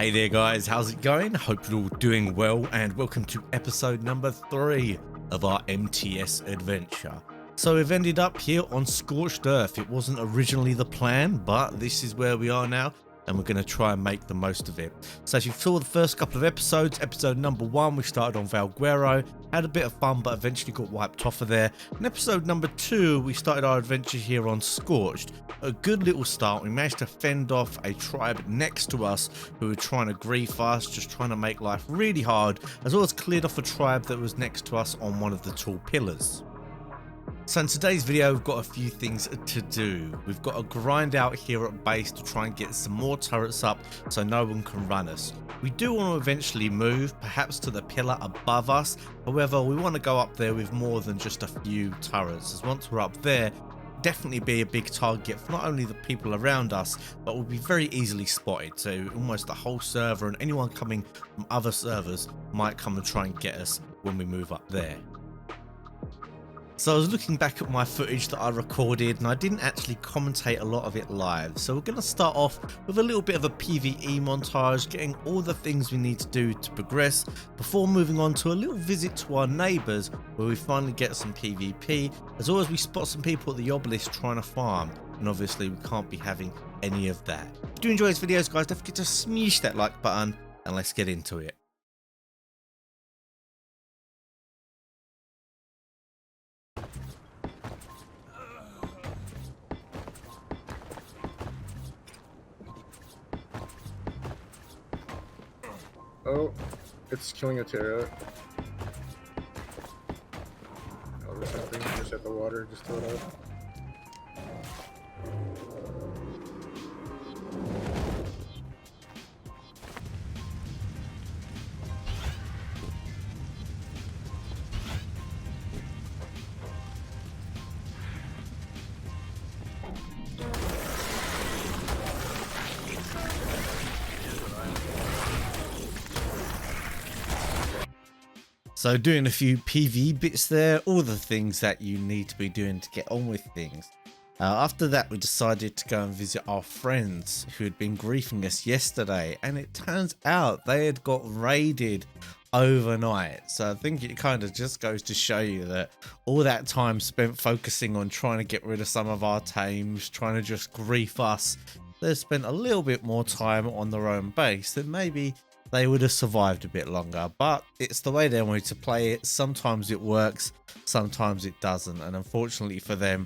Hey there guys, how's it going? Hope you're all doing well and welcome to episode number 3 of our MTS adventure. So we've ended up here on Scorched Earth. It wasn't originally the plan, but this is where we are now and we're going to try and make the most of it. So as you saw the first couple of episodes, episode number 1 we started on Valguero, had a bit of fun but eventually got wiped off of there. In episode number 2 we started our adventure here on Scorched. A good little start. We managed to fend off a tribe next to us who were trying to grief us, just trying to make life really hard, as well as cleared off a tribe that was next to us on one of the tall pillars. So in today's video we've got a few things to do. We've got to grind out here at base to try and get some more turrets up so no one can run us. We do want to eventually move, perhaps to the pillar above us. However, we want to go up there with more than just a few turrets, as once we're up there, definitely be a big target for not only the people around us, but will be very easily spotted. So almost the whole server and anyone coming from other servers might come and try and get us when we move up there. So I was looking back at my footage that I recorded and I didn't actually commentate a lot of it live. So we're going to start off with a little bit of a PvE montage, getting all the things we need to do to progress before moving on to a little visit to our neighbours where we finally get some PvP, as well as we spot some people at the obelisk trying to farm. And obviously we can't be having any of that. If you do enjoy these videos guys, don't forget to smash that like button and let's get into it. Oh, it's killing a turret. Oh, there's something just at the water, just throw it up. So doing a few PV bits there, all the things that you need to be doing to get on with things. After that we decided to go and visit our friends who had been griefing us yesterday, and it turns out they had got raided overnight. So I think it kind of just goes to show you that all that time spent focusing on trying to get rid of some of our tames, trying to just grief us, they spent a little bit more time on their own base, then maybe they would have survived a bit longer. But it's the way they wanted to play it. Sometimes it works, sometimes it doesn't, and unfortunately for them,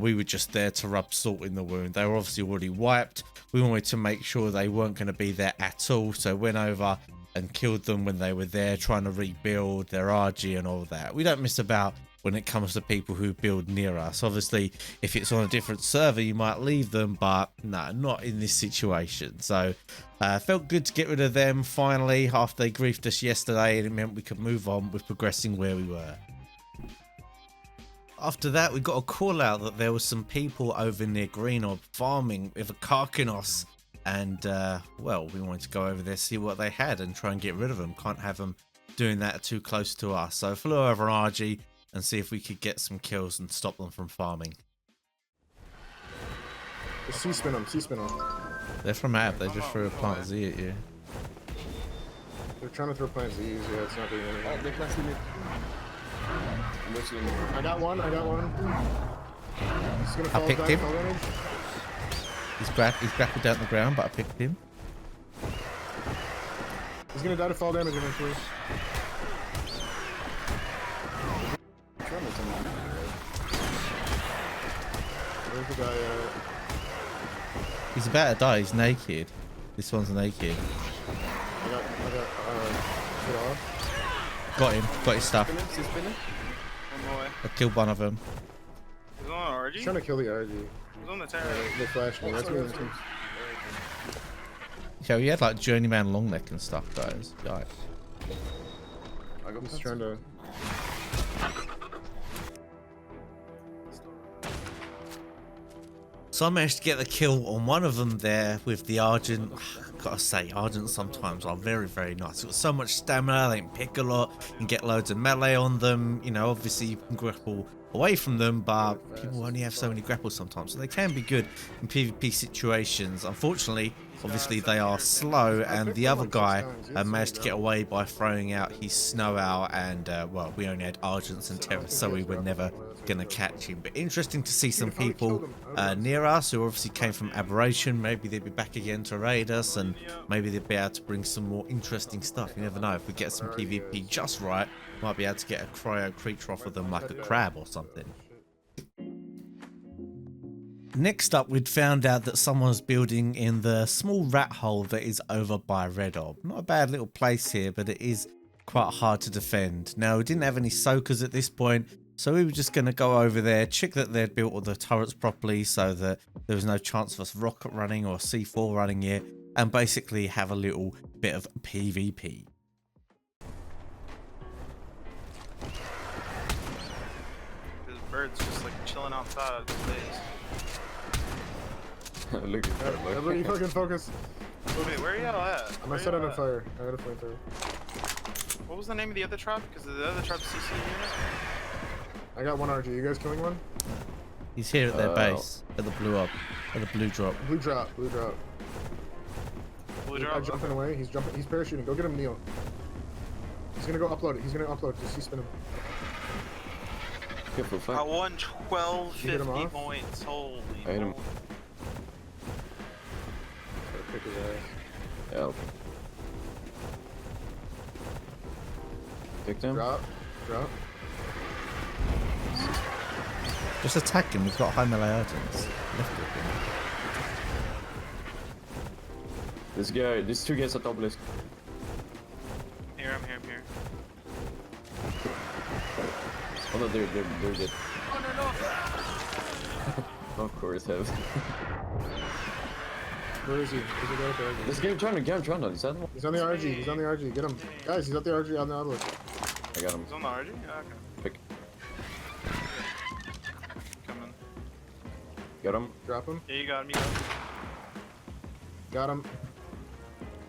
we were just there to rub salt in the wound. They were obviously already wiped. We wanted to make sure they weren't going to be there at all, so went over and killed them when they were there trying to rebuild their RG and all that. We don't miss about when it comes to people who build near us. Obviously if it's on a different server you might leave them, but no, not in this situation. So felt good to get rid of them finally after they griefed us yesterday, and it meant we could move on with progressing where we were. After that we got a call out that there was some people over near Greenorb farming with a Karkinos, and well, we wanted to go over there, see what they had and try and get rid of them. Can't have them doing that too close to us, so flew over RG and see if we could get some kills and stop them from farming. C-spin them, C-spin them. They're from Ab, they just threw a plant Z at you. They're trying to throw plant Zs, yeah, it's not doing anything. I got one. He's gonna fall, I picked him. fall damage. He's grappled down the ground, but I picked him. He's gonna die to fall damage eventually. Where's the guy at? He's about to die, he's naked. This one's naked. I got shit off. Got him, got his stuff. He's spinning. On my way. I killed one of them. He's on RG? He's trying to kill the RG. He's on the tower. They flashed me, that's me. Yeah, he had like journeyman long neck and stuff, guys. Yikes. He's trying to... So I managed to get the kill on one of them there with the Argent. Gotta say, Argents sometimes are very, very nice. Got so much stamina, they can pick a lot, you can get loads of melee on them. You know, obviously you can grapple away from them, but people only have so many grapples sometimes, so they can be good in PvP situations. Unfortunately, Obviously they are slow, and the other guy managed to get away by throwing out his snow owl, and well, we only had argents and terrorists, so we were never gonna catch him. But interesting to see some people near us who obviously came from Aberration. Maybe they'd be back again to raid us, and maybe they'd be able to bring some more interesting stuff. You never know, if we get some PvP just right, might be able to get a cryo creature off of them like a crab or something. Next up, we'd found out that someone's building in the small rat hole that is over by Red Orb. Not a bad little place here, but it is quite hard to defend. Now, we didn't have any soakers at this point, so we were just going to go over there, check that they'd built all the turrets properly so that there was no chance of us rocket running or C4 running here, and basically have a little bit of PvP. This bird's just like chilling outside of the base. Look at that. Everybody fucking focus. Wait, where are y'all at? I'm gonna set it on fire. I got a flamethrower. What was the name of the other trap? Because the other trap's CC unit. I got one RG. You guys killing one? He's here at their base, at the blue drop. Blue drop. Blue drop. I'm jumping away. He's jumping. He's parachuting. Go get him, Neil. He's gonna go upload it. Just see spin him. I won 1250 points. Holy. I hit him. Kick his ass. Yeah. Picked him. Drop. Just attack him, we've got high melee items. These two guys at obelisk. Here, I'm here. Oh no, they're dead. Oh no. Of course, have. Where is he? This game trying to is that the one? He's on the RG. Get him. Guys, he's at the RG on the obelisk. I got him. He's on the RG? Yeah, okay. Pick. Coming. Got him. Drop him. Yeah, you got him. Got him.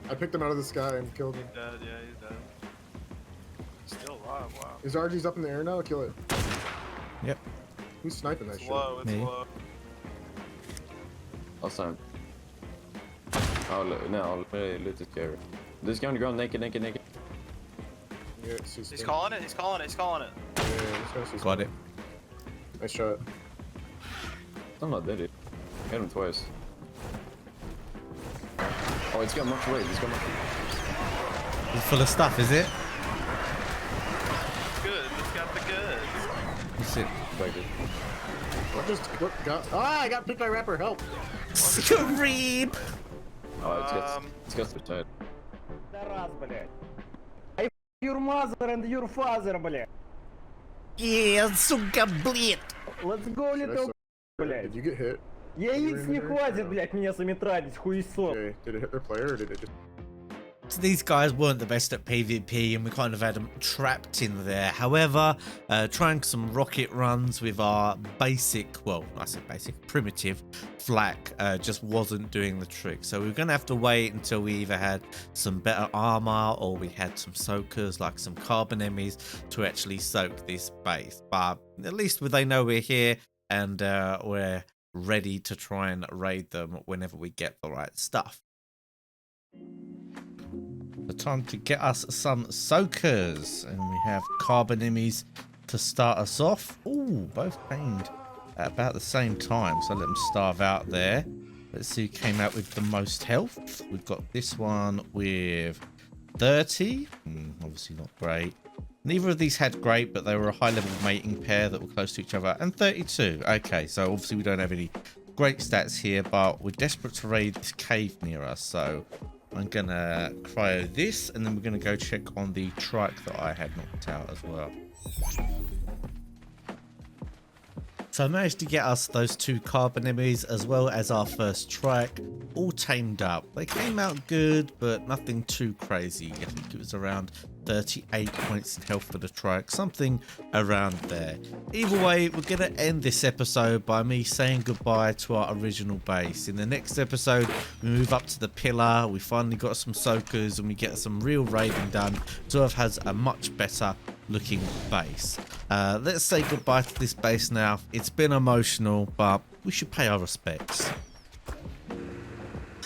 I picked him out of the sky and killed him. He's dead, yeah, he's dead. He's still alive, wow. His RG's up in the air now. Kill it. Yep. Who's sniping that It's shit? low, it's Me. low. I'll stand. I'll loot this carry. This guy on the ground, naked. Yeah, He's calling it. Yeah, this guy's Got it. Nice shot. I'm not dead. Hit him twice. Oh, it's got much weight. It's full of stuff, is it? Good, it's got the goods. That's it. I got picked by rapper. Help! Scream! Oh, it's got the tide. Раз, блядь. Your mother and your father, блядь. Yeah, сука, блядь! Let's go, little блядь. Did you get hit? Яиц не хватит, блядь, меня заметрадить, хуесос. Okay. Did it hit their player or did it just... So these guys weren't the best at PvP, and we kind of had them trapped in there. However, trying some rocket runs with our basic, well, I say basic, primitive flak just wasn't doing the trick. So we were going to have to wait until we either had some better armor or we had some soakers, like some carbon enemies, to actually soak this base. But at least they know we're here, and we're ready to try and raid them whenever we get the right stuff. The time to get us some soakers, and we have carbon enemies to start us off. Ooh, both aimed at about the same time, so let them starve out there. Let's see who came out with the most health. We've got this one with 30. Obviously not great. Neither of these had great, but they were a high level mating pair that were close to each other. And 32. Okay, so obviously we don't have any great stats here, but we're desperate to raid this cave near us, so I'm gonna cryo this, and then we're gonna go check on the trike that I had knocked out as well. So I managed to get us those 2 carbon enemies as well as our first trike all tamed up. They came out good, but nothing too crazy. I think it was around 38 points in health for the trike, something around there. Either way, we're going to end this episode by me saying goodbye to our original base. In the next episode, we move up to the pillar, we finally got some soakers, and we get some real raiding done. Dwarf has a much better looking base. Let's say goodbye to this base now. It's been emotional, but we should pay our respects.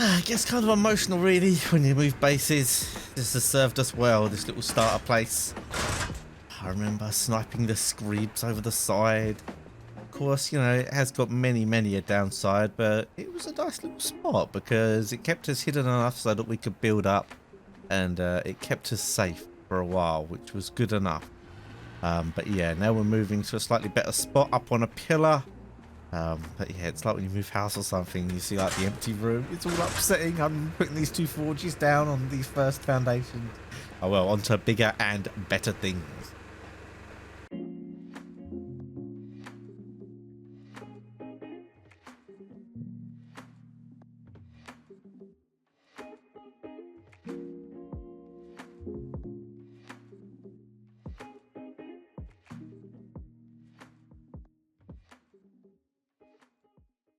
It gets kind of emotional really when you move bases. This has served us well, this little starter place. I remember sniping the screebs over the side. Of course, you know, it has got many a downside, but it was a nice little spot because it kept us hidden enough so that we could build up, and it kept us safe for a while, which was good enough. But yeah, now we're moving to a slightly better spot up on a pillar. But yeah, it's like when you move house or something, you see like the empty room. It's all upsetting. I'm putting these two forges down on these first foundations. Oh well, onto bigger and better things.